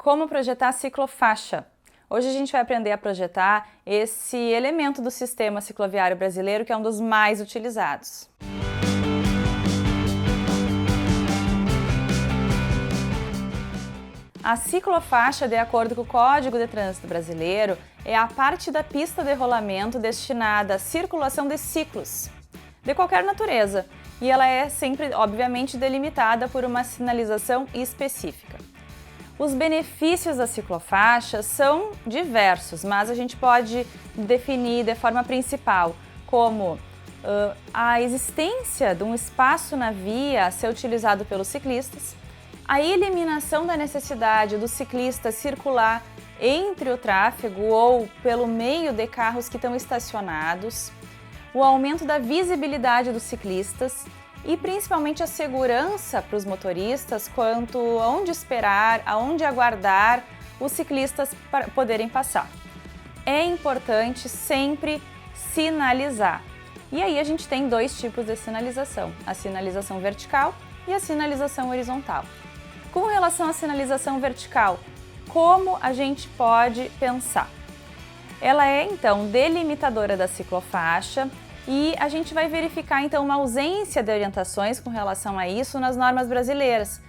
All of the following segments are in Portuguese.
como projetar a ciclofaixa. Hoje a gente vai aprender a projetar esse elemento do sistema cicloviário brasileiro que é um dos mais utilizados. A ciclofaixa, de acordo com o Código de Trânsito Brasileiro, é a parte da pista de rolamento destinada à circulação de ciclos, de qualquer natureza, e ela é sempre, obviamente, delimitada por uma sinalização específica. Os benefícios da ciclofaixa são diversos, mas a gente pode definir de forma principal como a existência de um espaço na via a ser utilizado pelos ciclistas, a eliminação da necessidade do ciclista circular entre o tráfego ou pelo meio de carros que estão estacionados, o aumento da visibilidade dos ciclistas e principalmente a segurança para os motoristas quanto a onde esperar, aonde aguardar os ciclistas para poderem passar. É importante sempre sinalizar. E aí a gente tem dois tipos de sinalização, a sinalização vertical e a sinalização horizontal. Com relação à sinalização vertical, como a gente pode pensar? Ela é então delimitadora da ciclofaixa e a gente vai verificar então uma ausência de orientações com relação a isso nas normas brasileiras,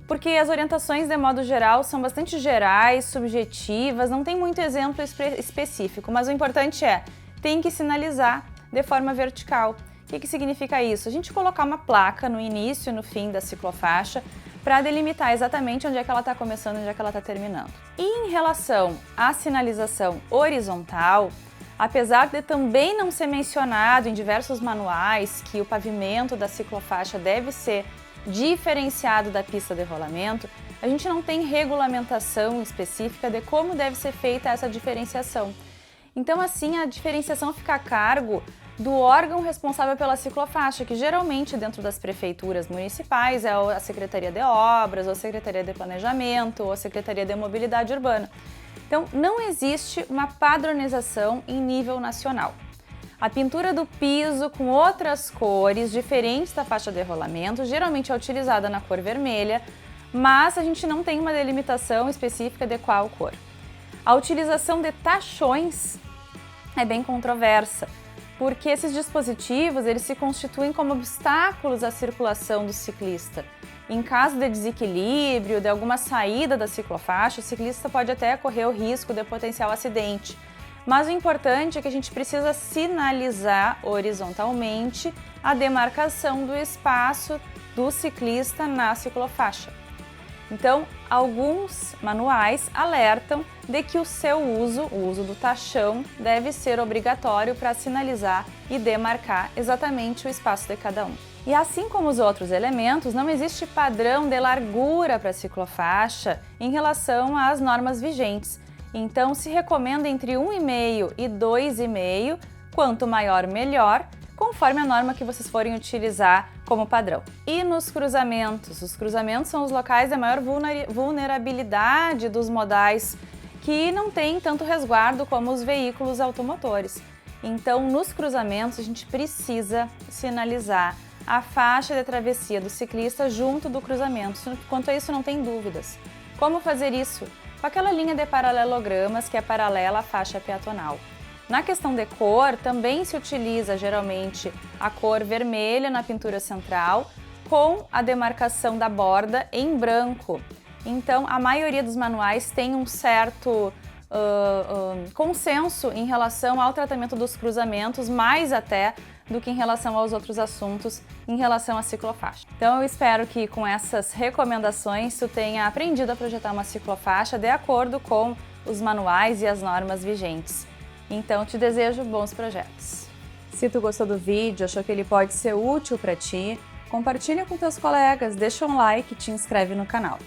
porque as orientações de modo geral são bastante gerais, subjetivas, não tem muito exemplo específico, mas o importante é, tem que sinalizar de forma vertical. O que significa isso? A gente colocar uma placa no início e no fim da ciclofaixa para delimitar exatamente onde é que ela está começando e onde é que ela está terminando. E em relação à sinalização horizontal, apesar de também não ser mencionado em diversos manuais que o pavimento da ciclofaixa deve ser diferenciado da pista de rolamento, a gente não tem regulamentação específica de como deve ser feita essa diferenciação. Então, assim, a diferenciação fica a cargo do órgão responsável pela ciclofaixa, que geralmente dentro das prefeituras municipais é a Secretaria de Obras, ou a Secretaria de Planejamento, ou a Secretaria de Mobilidade Urbana. Então, não existe uma padronização em nível nacional. A pintura do piso com outras cores diferentes da faixa de rolamento geralmente é utilizada na cor vermelha, mas a gente não tem uma delimitação específica de qual cor. A utilização de tachões é bem controversa, porque esses dispositivos eles se constituem como obstáculos à circulação do ciclista. Em caso de desequilíbrio, de alguma saída da ciclofaixa, o ciclista pode até correr o risco de potencial acidente. Mas o importante é que a gente precisa sinalizar horizontalmente a demarcação do espaço do ciclista na ciclofaixa. Então, alguns manuais alertam de que o seu uso, o uso do tachão, deve ser obrigatório para sinalizar e demarcar exatamente o espaço de cada um. E assim como os outros elementos, não existe padrão de largura para a ciclofaixa em relação às normas vigentes. Então, se recomenda entre 1,5 e 2,5, quanto maior, melhor, conforme a norma que vocês forem utilizar como padrão. E nos cruzamentos? Os cruzamentos são os locais de maior vulnerabilidade dos modais que não têm tanto resguardo como os veículos automotores. Então, nos cruzamentos, a gente precisa sinalizar a faixa de travessia do ciclista junto do cruzamento. Quanto a isso, não tem dúvidas. Como fazer isso? Com aquela linha de paralelogramas que é paralela à faixa peatonal. Na questão de cor, também se utiliza geralmente a cor vermelha na pintura central com a demarcação da borda em branco. Então, a maioria dos manuais tem um certo consenso em relação ao tratamento dos cruzamentos, mais até do que em relação aos outros assuntos em relação à ciclofaixa. Então eu espero que com essas recomendações tu tenha aprendido a projetar uma ciclofaixa de acordo com os manuais e as normas vigentes. Então te desejo bons projetos. Se tu gostou do vídeo, achou que ele pode ser útil para ti, compartilha com teus colegas, deixa um like e te inscreve no canal.